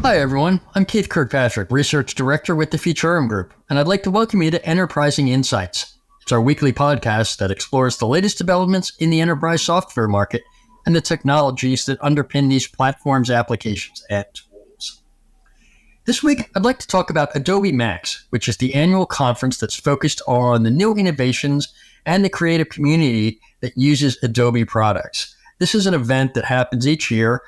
Hi, everyone. I'm Keith Kirkpatrick, Research Director with the Futurum Group, and I'd like to welcome you to Enterprising Insights. It's our weekly podcast that explores the latest developments in the enterprise software market and the technologies that underpin these platforms, applications, and tools. This week, I'd like to talk about Adobe MAX, which is the annual conference that's focused on the new innovations and the creative community that uses Adobe products. This is an event that happens each year.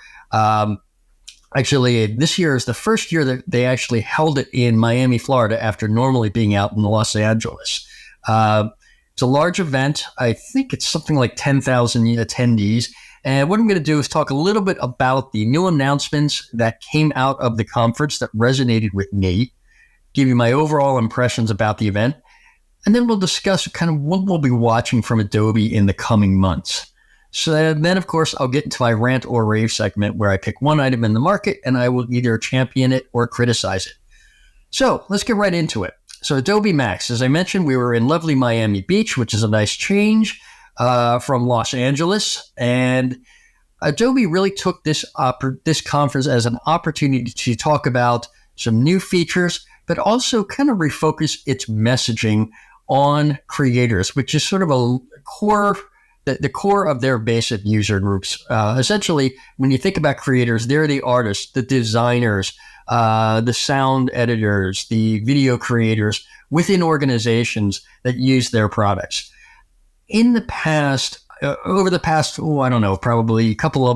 Actually, this year is the first year that they actually held it in Miami, Florida, after normally being out in Los Angeles. It's a large event. I think it's something like 10,000 attendees. And what I'm going to do is talk a little bit about the new announcements that came out of the conference that resonated with me, give you my overall impressions about the event, and then we'll discuss kind of what we'll be watching from Adobe in the coming months. So then, of course, I'll get into my rant or rave segment where I pick one item in the market and I will either champion it or criticize it. So let's get right into it. So Adobe MAX, as I mentioned, we were in lovely Miami Beach, which is a nice change from Los Angeles. And Adobe really took this conference as an opportunity to talk about some new features, but also kind of refocus its messaging on creators, which is sort of a core the core of their basic user groups. Essentially, when you think about creators, they're the artists, the designers, the sound editors, the video creators within organizations that use their products. In the past, over the past, probably a couple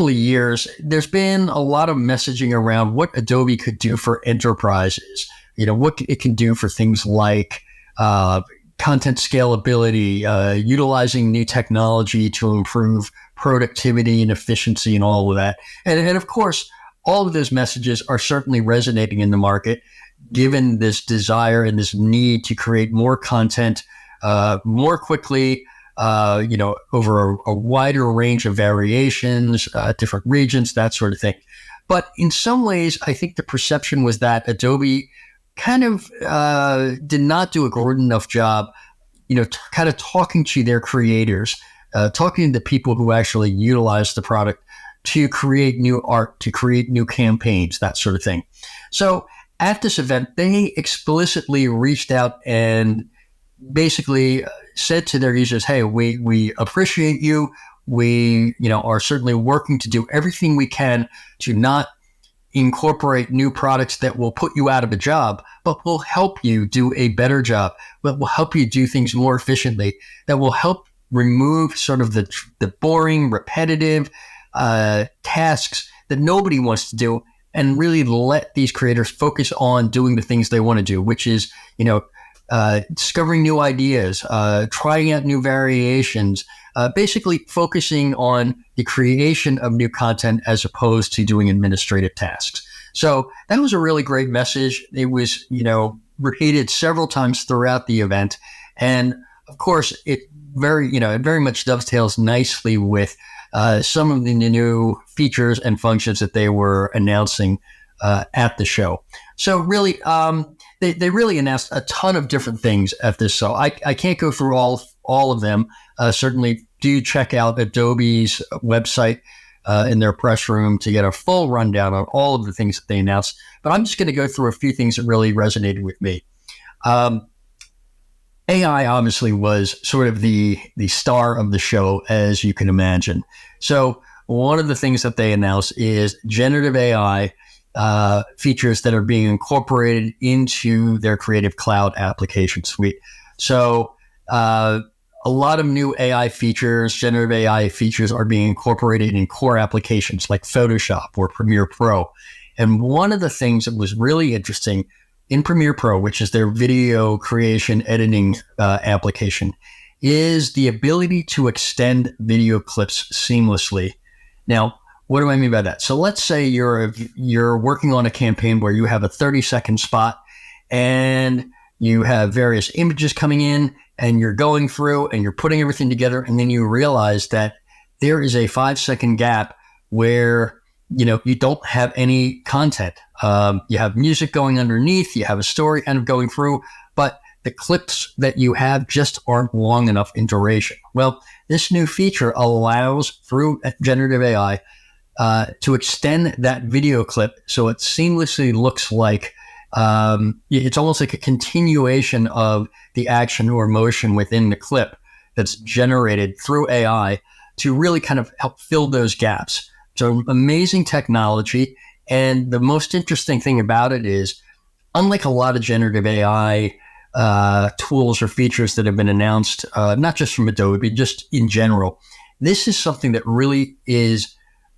of years, there's been a lot of messaging around what Adobe could do for enterprises. What it can do for things like content scalability, utilizing new technology to improve productivity and efficiency and all of that. And of course, all of those messages are certainly resonating in the market, given this desire and this need to create more content more quickly, over a wider range of variations, different regions, that sort of thing. But in some ways, I think the perception was that Adobe kind of did not do a good enough job, kind of talking to their creators, talking to the people who actually utilize the product to create new art, to create new campaigns, that sort of thing. So at this event, they explicitly reached out and basically said to their users, hey, we appreciate you. We, are certainly working to do everything we can to not incorporate new products that will put you out of a job, but will help you do a better job, but will help you do things more efficiently, that will help remove sort of the boring, repetitive tasks that nobody wants to do, and really let these creators focus on doing the things they want to do, which is, discovering new ideas, trying out new variations, basically focusing on the creation of new content as opposed to doing administrative tasks. So that was a really great message. It was, repeated several times throughout the event. And of course, it very much dovetails nicely with some of the new features and functions that they were announcing at the show. So really, they really announced a ton of different things at this. So I can't go through all of them. Certainly do check out Adobe's website in their press room to get a full rundown on all of the things that they announced. But I'm just going to go through a few things that really resonated with me. AI obviously was sort of the star of the show, as you can imagine. So one of the things that they announced is generative AI features that are being incorporated into their Creative Cloud application suite. So a lot of new AI features, generative AI features, are being incorporated in core applications like Photoshop or Premiere Pro. And one of the things that was really interesting in Premiere Pro, which is their video creation editing application, is the ability to extend video clips seamlessly. Now, what do I mean by that? So let's say you're working on a campaign where you have a 30-second spot and you have various images coming in and you're going through and you're putting everything together, and then you realize that there is a 5-second gap where you don't have any content. You have music going underneath, you have a story kind of going through, but the clips that you have just aren't long enough in duration. Well, this new feature allows, through generative AI, to extend that video clip so it seamlessly looks like it's almost like a continuation of the action or motion within the clip that's generated through AI to really kind of help fill those gaps. So amazing technology. And the most interesting thing about it is, unlike a lot of generative AI tools or features that have been announced, not just from Adobe, just in general, this is something that really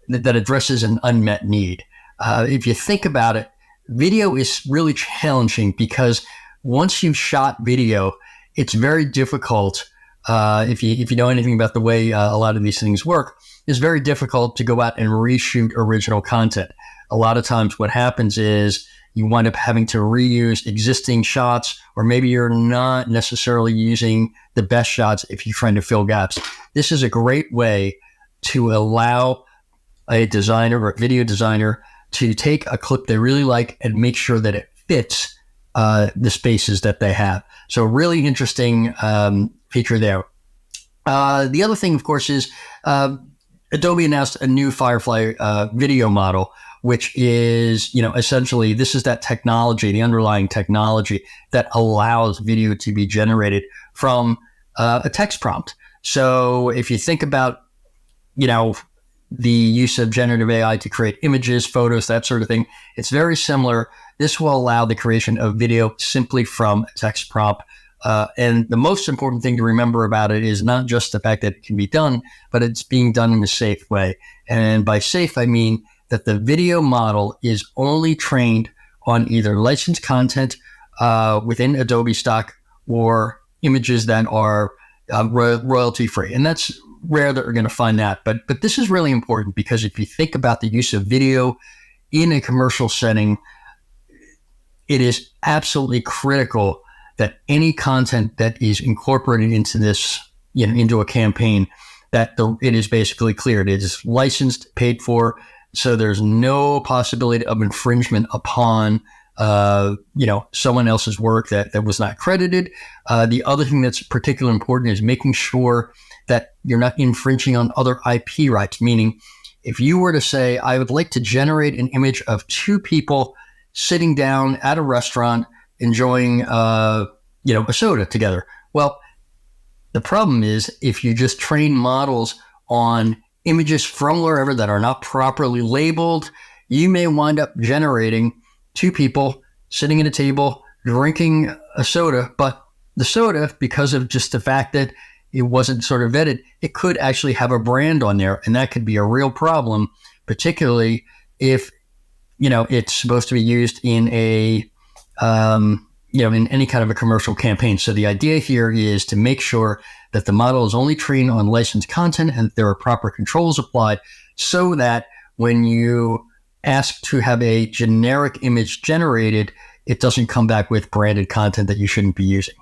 that addresses an unmet need. If you think about it, video is really challenging because once you've shot video, it's very difficult. If you know anything about the way a lot of these things work, it's very difficult to go out and reshoot original content. A lot of times what happens is you wind up having to reuse existing shots, or maybe you're not necessarily using the best shots if you're trying to fill gaps. This is a great way to allow a designer or a video designer to take a clip they really like and make sure that it fits the spaces that they have. So really interesting feature there. The other thing, of course, is Adobe announced a new Firefly video model, which is, essentially this is that technology, the underlying technology that allows video to be generated from a text prompt. So if you think about, the use of generative AI to create images, photos, that sort of thing, it's very similar. This will allow the creation of video simply from a text prompt. And the most important thing to remember about it is not just the fact that it can be done, but it's being done in a safe way. And by safe, I mean that the video model is only trained on either licensed content within Adobe stock or images that are royalty free. And that's rare that we're going to find that. But this is really important because if you think about the use of video in a commercial setting, it is absolutely critical that any content that is incorporated into this, into a campaign, that it is basically clear. It is licensed, paid for, so there's no possibility of infringement upon, someone else's work that was not credited. The other thing that's particularly important is making sure that you're not infringing on other IP rights. Meaning, if you were to say, I would like to generate an image of two people sitting down at a restaurant enjoying, a soda together. Well, the problem is if you just train models on images from wherever that are not properly labeled, you may wind up generating two people sitting at a table drinking a soda, but the soda, because of just the fact that it wasn't sort of vetted, it could actually have a brand on there, and that could be a real problem, particularly if, it's supposed to be used in in any kind of a commercial campaign. So the idea here is to make sure that the model is only trained on licensed content and there are proper controls applied so that when you ask to have a generic image generated, it doesn't come back with branded content that you shouldn't be using.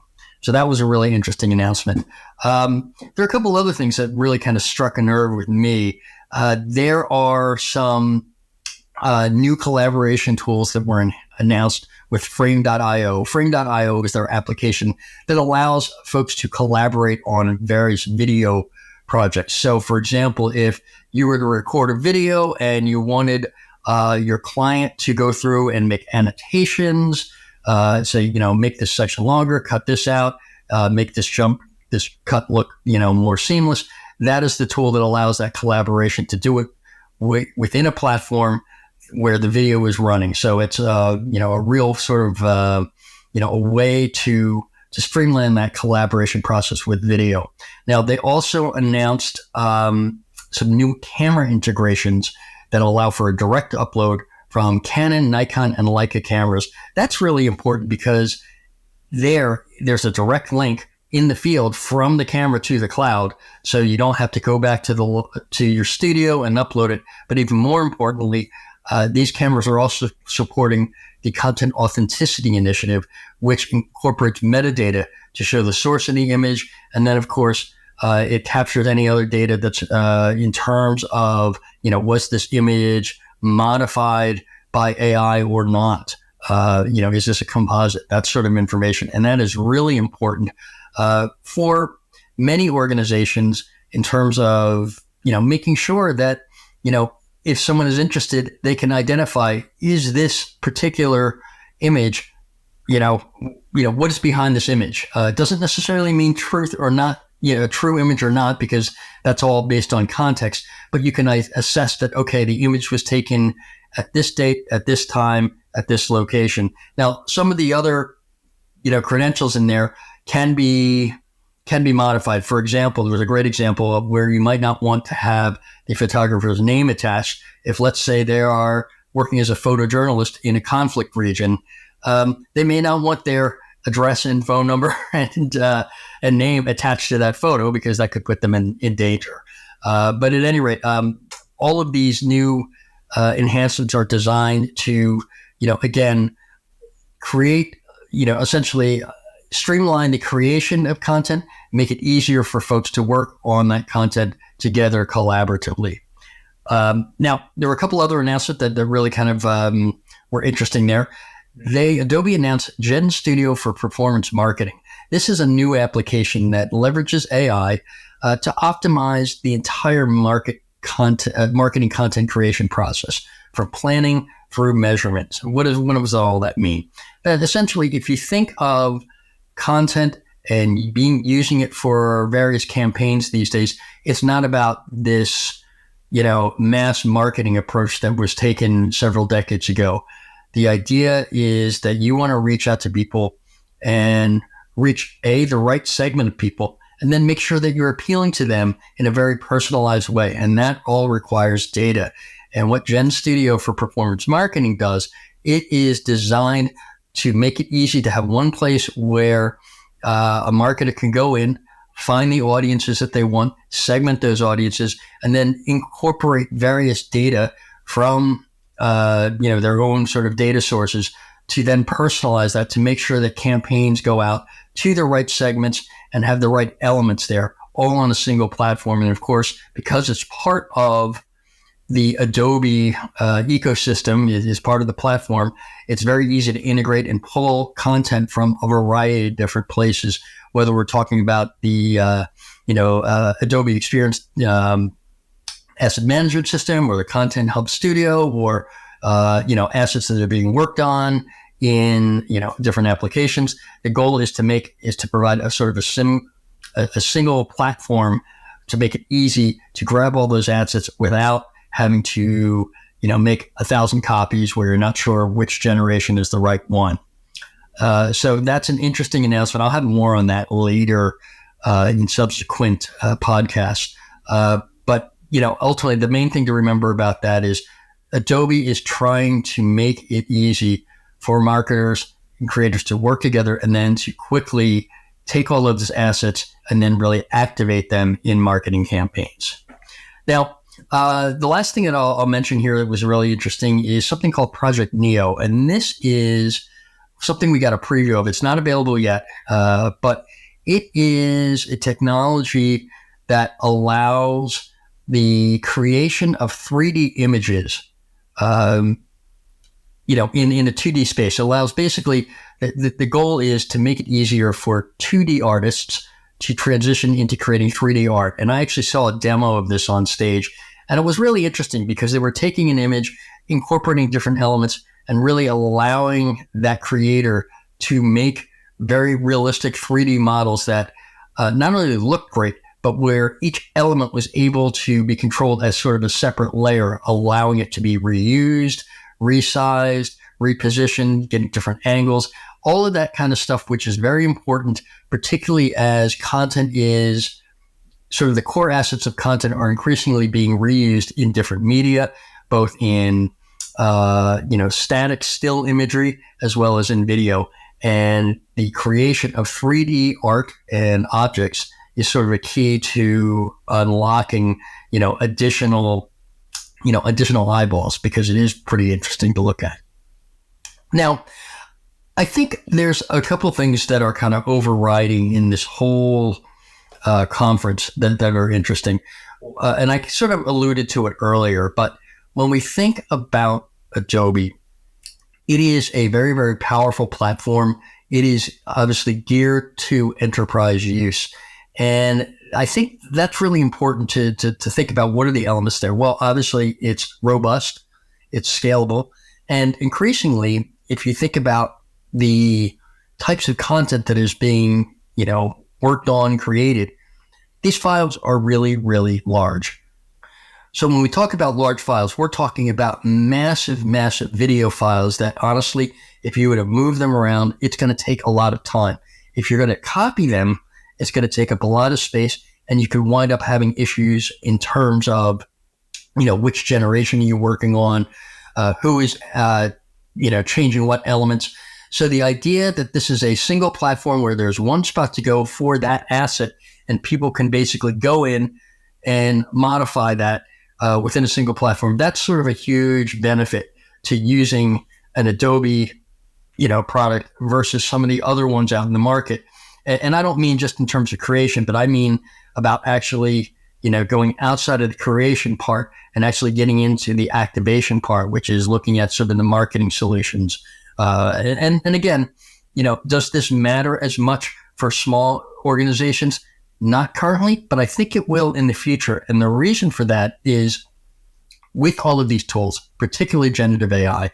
So that was a really interesting announcement. There are a couple other things that really kind of struck a nerve with me. There are some new collaboration tools that were announced with Frame.io. Frame.io is their application that allows folks to collaborate on various video projects. So, for example, if you were to record a video and you wanted your client to go through and make annotations, say, make this section longer, cut this out, make this cut look, more seamless. That is the tool that allows that collaboration to do it within a platform where the video is running. So it's, a real sort of, a way to streamline that collaboration process with video. Now, they also announced some new camera integrations that allow for a direct upload from Canon, Nikon, and Leica cameras. That's really important because there's a direct link in the field from the camera to the cloud, so you don't have to go back to your studio and upload it. But even more importantly, these cameras are also supporting the Content Authenticity Initiative, which incorporates metadata to show the source of the image, and then, of course, it captures any other data that's in terms of, was this image modified by AI or not? Is this a composite? That sort of information. And that is really important for many organizations in terms of, making sure that, if someone is interested, they can identify, is this particular image, what is behind this image? It doesn't necessarily mean truth or not, a true image or not, because that's all based on context. But you can assess that, okay, the image was taken at this date, at this time, at this location. Now, some of the other, credentials in there can be modified. For example, there was a great example of where you might not want to have the photographer's name attached. If, let's say, they are working as a photojournalist in a conflict region, they may not want their address and phone number and name attached to that photo, because that could put them in danger. But at any rate, all of these new enhancements are designed to, again, create, essentially streamline the creation of content, make it easier for folks to work on that content together collaboratively. Now, there were a couple other announcements that really kind of were interesting there. Adobe announced Gen Studio for Performance Marketing. This is a new application that leverages AI to optimize the entire marketing content creation process, from planning through measurement. What does all that mean? Essentially, if you think of content and using it for various campaigns these days, it's not about this, mass marketing approach that was taken several decades ago. The idea is that you want to reach out to people and reach the right segment of people, and then make sure that you're appealing to them in a very personalized way. And that all requires data. And what Gen Studio for Performance Marketing does, it is designed to make it easy to have one place where a marketer can go in, find the audiences that they want, segment those audiences, and then incorporate various data from their own sort of data sources to then personalize that, to make sure that campaigns go out to the right segments and have the right elements there, all on a single platform. And of course, because it's part of the Adobe ecosystem, is part of the platform, it's very easy to integrate and pull content from a variety of different places, whether we're talking about the Adobe Experience asset management system, or the Content Hub Studio, or assets that are being worked on in different applications. The goal is to provide a sort of a single platform to make it easy to grab all those assets without having to make 1,000 copies where you're not sure which generation is the right one. So that's an interesting announcement. I'll have more on that later in subsequent podcasts. But ultimately, the main thing to remember about that is Adobe is trying to make it easy for marketers and creators to work together, and then to quickly take all of these assets and then really activate them in marketing campaigns. Now, the last thing that I'll mention here that was really interesting is something called Project Neo. And this is something we got a preview of. It's not available yet, but it is a technology that allows the creation of 3D images, in a 2D space. It allows, basically, the goal is to make it easier for 2D artists to transition into creating 3D art. And I actually saw a demo of this on stage, and it was really interesting because they were taking an image, incorporating different elements, and really allowing that creator to make very realistic 3D models that not only look great, but where each element was able to be controlled as sort of a separate layer, allowing it to be reused, resized, repositioned, getting different angles, all of that kind of stuff, which is very important, particularly as content is sort of the core assets of content are increasingly being reused in different media, both in static still imagery as well as in video. And the creation of 3D art and objects is sort of a key to unlocking, additional eyeballs, because it is pretty interesting to look at. Now, I think there's a couple of things that are kind of overriding in this whole conference that are interesting. And I sort of alluded to it earlier, but when we think about Adobe, it is a very, very powerful platform. It is obviously geared to enterprise use. And I think that's really important to think about. What are the elements there? Well, obviously it's robust, it's scalable, and increasingly, if you think about the types of content that is being, worked on, created, these files are really, really large. So when we talk about large files, we're talking about massive, massive video files that honestly, if you were to move them around, it's going to take a lot of time. If you're going to copy them, it's going to take up a lot of space, and you could wind up having issues in terms of, which generation are you working on, who is, changing what elements. So the idea that this is a single platform where there's one spot to go for that asset, and people can basically go in and modify that within a single platform, that's sort of a huge benefit to using an Adobe, product versus some of the other ones out in the market. And I don't mean just in terms of creation, but I mean about actually, going outside of the creation part and actually getting into the activation part, which is looking at sort of the marketing solutions. And again, does this matter as much for small organizations? Not currently, but I think it will in the future. And the reason for that is with all of these tools, particularly generative AI,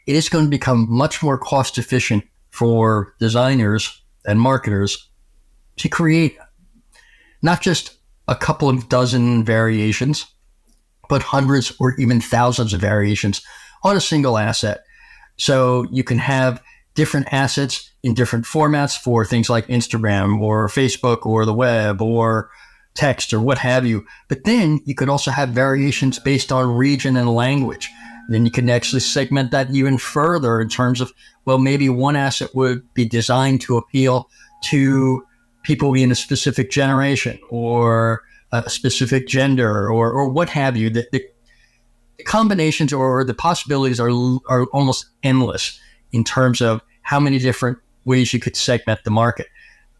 it is going to become much more cost efficient for designers and marketers to create not just a couple of dozen variations, but hundreds or even thousands of variations on a single asset. So you can have different assets in different formats for things like Instagram or Facebook or the web or text or what have you. But then you could also have variations based on region and language. Then you can actually segment that even further in terms of, well, maybe one asset would be designed to appeal to people in a specific generation or a specific gender or what have you. The combinations or the possibilities are almost endless in terms of how many different ways you could segment the market.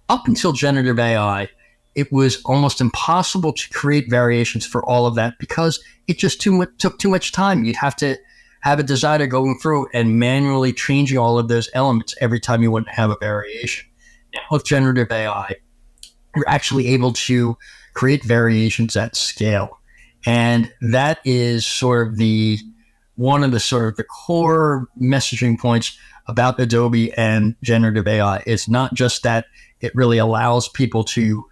Up until generative AI, it was almost impossible to create variations for all of that because it just took too much time. You'd have to have a designer going through and manually changing all of those elements every time you want to have a variation. Now, with generative AI, you're actually able to create variations at scale. And that is sort of one of the core messaging points about Adobe and generative AI. It's not just that it really allows people to,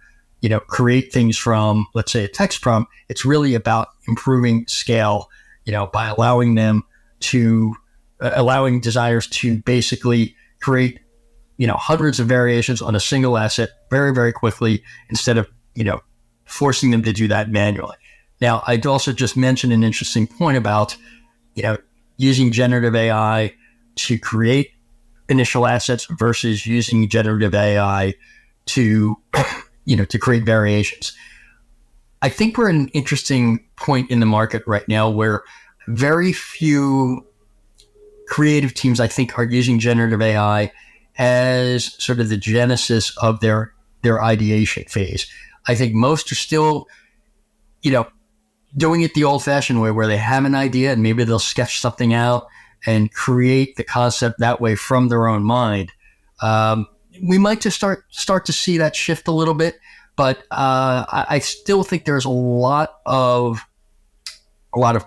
create things from, let's say, a text prompt. It's really about improving scale, by allowing designers to basically create, hundreds of variations on a single asset very, very quickly instead of, forcing them to do that manually. Now, I'd also just mention an interesting point about, using generative AI to create initial assets versus using generative AI to, to create variations. I think we're at an interesting point in the market right now where very few creative teams, I think, are using generative AI as sort of the genesis of their ideation phase. I think most are still, doing it the old-fashioned way where they have an idea and maybe they'll sketch something out and create the concept that way from their own mind. We might just start to see that shift a little bit, but I still think there's a lot of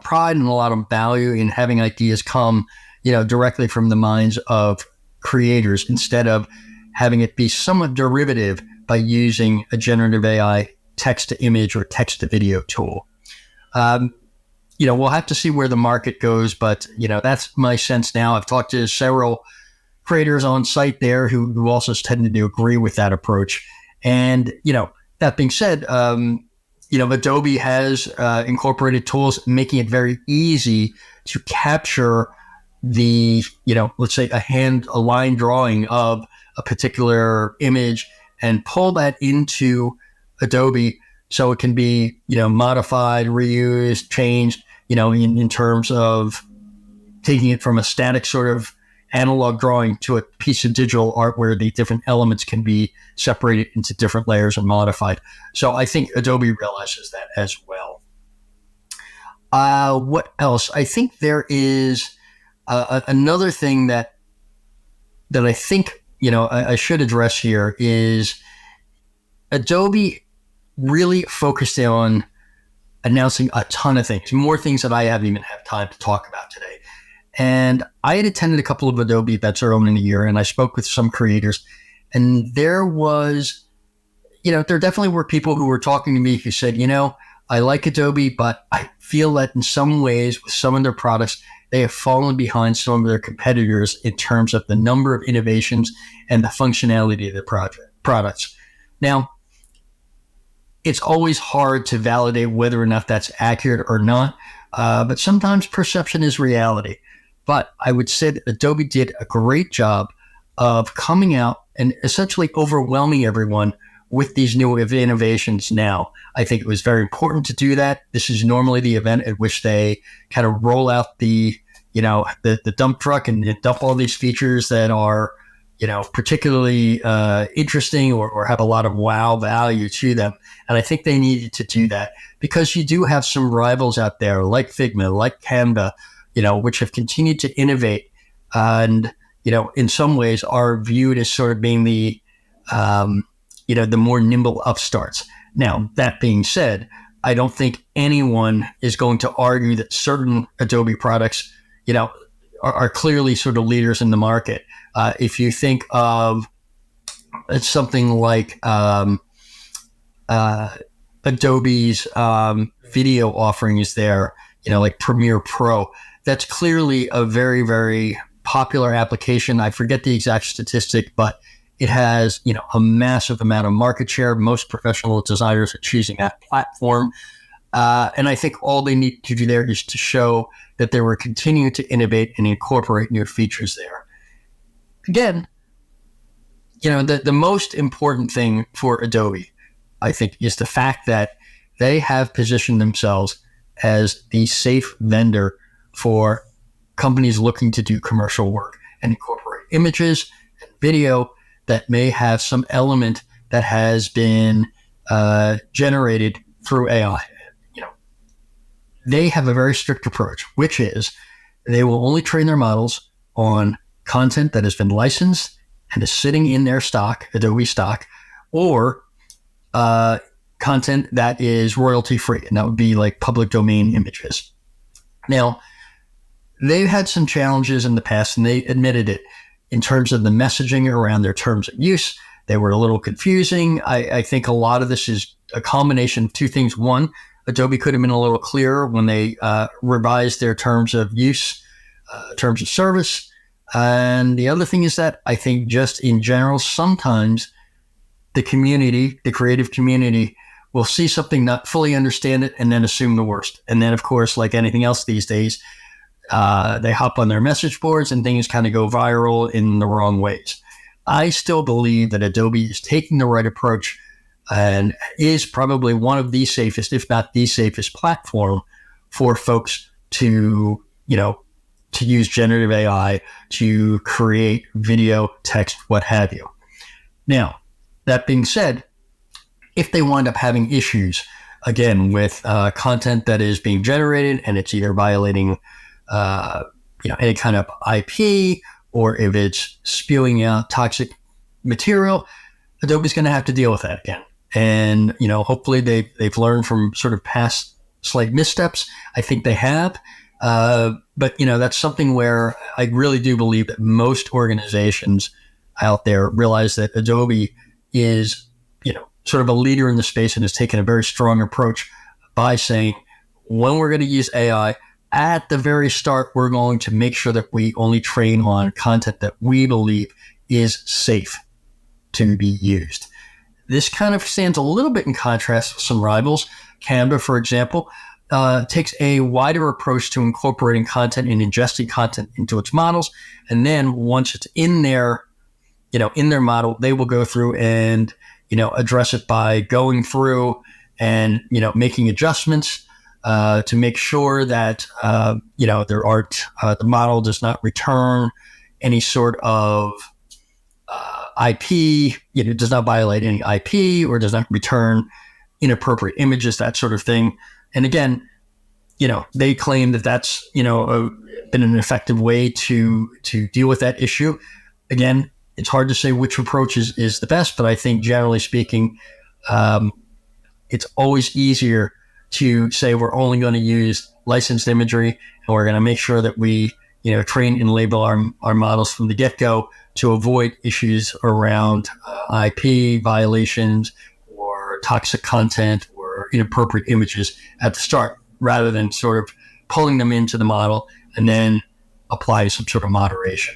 pride and a lot of value in having ideas come, directly from the minds of creators instead of having it be somewhat derivative by using a generative AI text to image or text to video tool. We'll have to see where the market goes, but, that's my sense now. I've talked to several creators on site there who also tended to agree with that approach. And, that being said, Adobe has incorporated tools making it very easy to capture the, let's say a line drawing of a particular image and pull that into Adobe so it can be, modified, reused, changed, in terms of taking it from a static sort of analog drawing to a piece of digital art where the different elements can be separated into different layers and modified. So I think Adobe realizes that as well. What else? I think there is another thing that I think, I should address here is Adobe really focused on announcing a ton of things, more things that I haven't even had time to talk about today. And I had attended a couple of Adobe events early in the year, and I spoke with some creators, and there definitely were people who were talking to me who said, I like Adobe, but I feel that in some ways with some of their products, they have fallen behind some of their competitors in terms of the number of innovations and the functionality of their products. Now, it's always hard to validate whether or not that's accurate or not, but sometimes perception is reality. But I would say that Adobe did a great job of coming out and essentially overwhelming everyone with these new innovations now. I think it was very important to do that. This is normally the event at which they kind of roll out the dump truck and dump all these features that are, particularly interesting or have a lot of wow value to them. And I think they needed to do that because you do have some rivals out there like Figma, like Canva, which have continued to innovate and, in some ways are viewed as sort of being the more nimble upstarts. Now, that being said, I don't think anyone is going to argue that certain Adobe products, are clearly sort of leaders in the market. If you think of something like Adobe's video offerings there, like Premiere Pro, that's clearly a very, very popular application. I forget the exact statistic, but it has, a massive amount of market share. Most professional designers are choosing that platform. And I think all they need to do there is to show that they were continuing to innovate and incorporate new features there. Again, the most important thing for Adobe, I think, is the fact that they have positioned themselves as the safe vendor for companies looking to do commercial work and incorporate images and video that may have some element that has been generated through AI. They have a very strict approach, which is they will only train their models on content that has been licensed and is sitting in their stock, Adobe stock, or content that is royalty free, and that would be like public domain images. Now, they've had some challenges in the past, and they admitted it in terms of the messaging around their terms of use. They were a little confusing. I think a lot of this is a combination of two things. One, Adobe could have been a little clearer when they revised their terms of use, terms of service. And the other thing is that I think just in general, sometimes the community, the creative community, will see something, not fully understand it, and then assume the worst. And then, of course, like anything else these days, they hop on their message boards and things kind of go viral in the wrong ways. I still believe that Adobe is taking the right approach and is probably one of the safest, if not the safest platform for folks to, to use generative AI to create video, text, what have you. Now, that being said, if they wind up having issues, again, with content that is being generated and it's either violating, any kind of IP, or if it's spewing out toxic material, Adobe's going to have to deal with that again. And, hopefully they've learned from sort of past slight missteps. I think they have. But, that's something where I really do believe that most organizations out there realize that Adobe is, sort of a leader in the space and has taken a very strong approach by saying, when we're going to use AI, at the very start, we're going to make sure that we only train on content that we believe is safe to be used. This kind of stands a little bit in contrast with some rivals. Canva, for example, takes a wider approach to incorporating content and ingesting content into its models. And then once it's in their model, they will go through and, address it by going through and, making adjustments to make sure that, there aren't, the model does not return any sort of IP, does not violate any IP or does not return inappropriate images, that sort of thing. And again, they claim that that's, been an effective way to deal with that issue. Again, it's hard to say which approach is the best, but I think generally speaking, it's always easier to say we're only going to use licensed imagery, and we're going to make sure that we, train and label our models from the get-go to avoid issues around IP violations or toxic content or inappropriate images at the start, rather than sort of pulling them into the model and then apply some sort of moderation.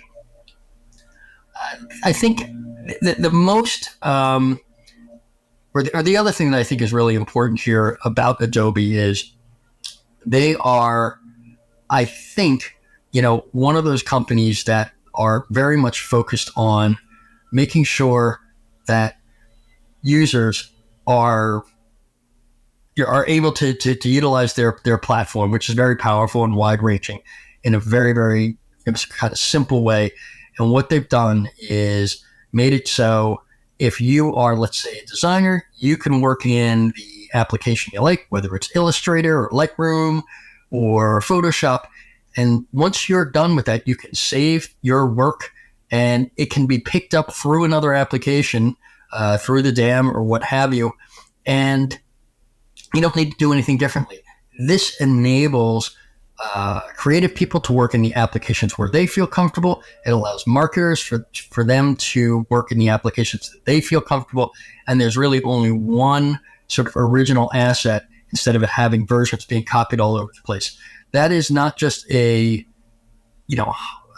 I think the most, or the other thing that I think is really important here about Adobe is they are, I think, one of those companies that are very much focused on making sure that users are able to utilize their platform, which is very powerful and wide-ranging, in a very, very kind of simple way. And what they've done is made it so if you are, let's say, a designer, you can work in the application you like, whether it's Illustrator or Lightroom or Photoshop. And once you're done with that, you can save your work and it can be picked up through another application, through the DAM or what have you. And you don't need to do anything differently. This enables creative people to work in the applications where they feel comfortable. It allows marketers for them to work in the applications that they feel comfortable. And there's really only one sort of original asset instead of having versions being copied all over the place. That is not just a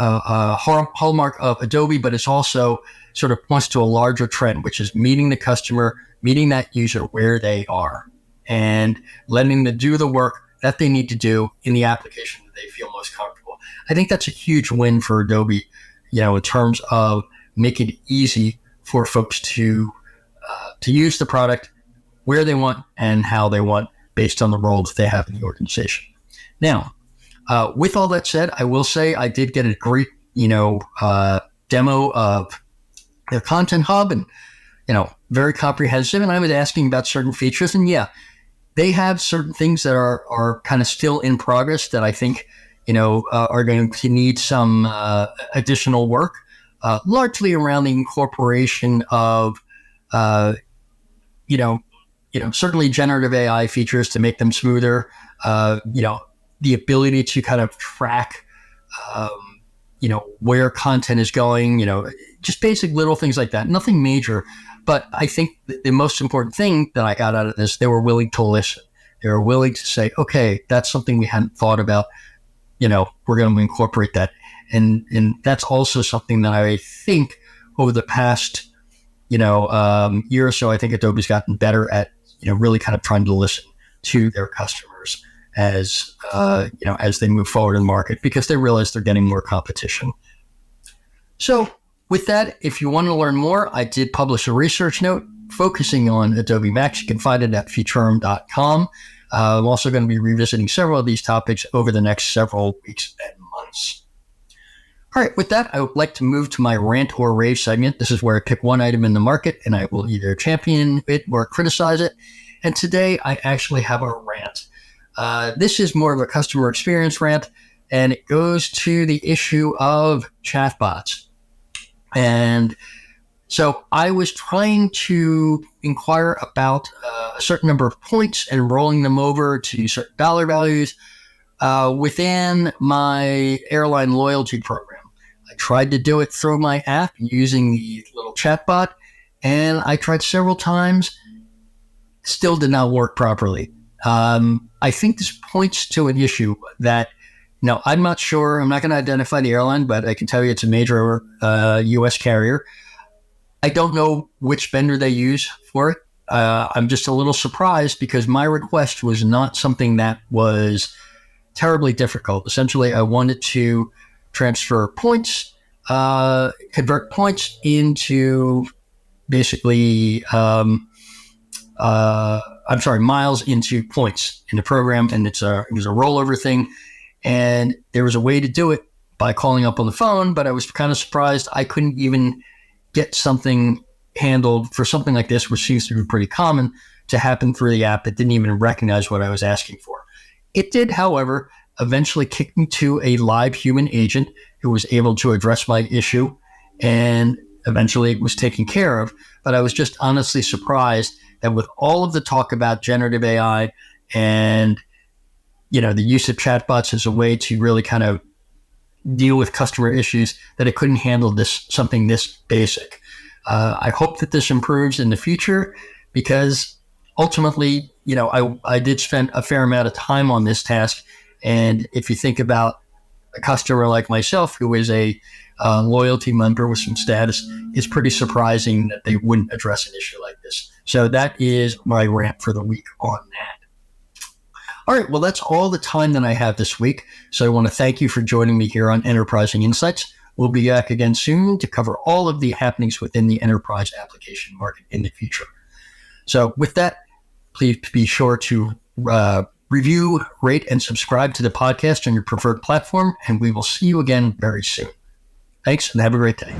hallmark of Adobe, but it's also sort of points to a larger trend, which is meeting the customer, meeting that user where they are, and letting them do the work that they need to do in the application that they feel most comfortable. I think that's a huge win for Adobe, in terms of making it easy for folks to use the product where they want and how they want based on the role that they have in the organization. Now, with all that said, I will say I did get a great, demo of their Content Hub, and, very comprehensive. And I was asking about certain features, and they have certain things that are kind of still in progress that I think, are going to need some additional work, largely around the incorporation of, certainly generative AI features to make them smoother, the ability to kind of track, where content is going, just basic little things like that. Nothing major. But I think the most important thing that I got out of this, they were willing to listen. They were willing to say, okay, that's something we hadn't thought about. We're going to incorporate that. And that's also something that I think over the past, year or so, I think Adobe's gotten better at, really kind of trying to listen to their customers as they move forward in the market, because they realize they're getting more competition. So with that, if you want to learn more, I did publish a research note focusing on Adobe MAX. You can find it at Futurum.com. I'm also going to be revisiting several of these topics over the next several weeks and months. All right, with that, I would like to move to my rant or rave segment. This is where I pick one item in the market and I will either champion it or criticize it. And today I actually have a rant. This is more of a customer experience rant, and it goes to the issue of chatbots. And so I was trying to inquire about a certain number of points and rolling them over to certain dollar values within my airline loyalty program. I tried to do it through my app using the little chatbot, and I tried several times, still did not work properly. I think this points to an issue that, I'm not sure. I'm not going to identify the airline, but I can tell you it's a major U.S. carrier. I don't know which vendor they use for it. I'm just a little surprised because my request was not something that was terribly difficult. Essentially, I wanted to transfer points, convert points into basically, miles into points in the program. And it was a rollover thing. And there was a way to do it by calling up on the phone, but I was kind of surprised I couldn't even get something handled for something like this, which seems to be pretty common to happen through the app that didn't even recognize what I was asking for. It did, however, eventually kick me to a live human agent who was able to address my issue. And eventually it was taken care of. But I was just honestly surprised that with all of the talk about generative AI and, the use of chatbots as a way to really kind of deal with customer issues, that it couldn't handle something this basic. I hope that this improves in the future, because ultimately, I did spend a fair amount of time on this task. And if you think about a customer like myself, who is a loyalty member with some status, it's pretty surprising that they wouldn't address an issue like this. So that is my rant for the week on that. All right, well, that's all the time that I have this week. So I want to thank you for joining me here on Enterprising Insights. We'll be back again soon to cover all of the happenings within the enterprise application market in the future. So with that, please be sure to review, rate, and subscribe to the podcast on your preferred platform, and we will see you again very soon. Thanks, and have a great day.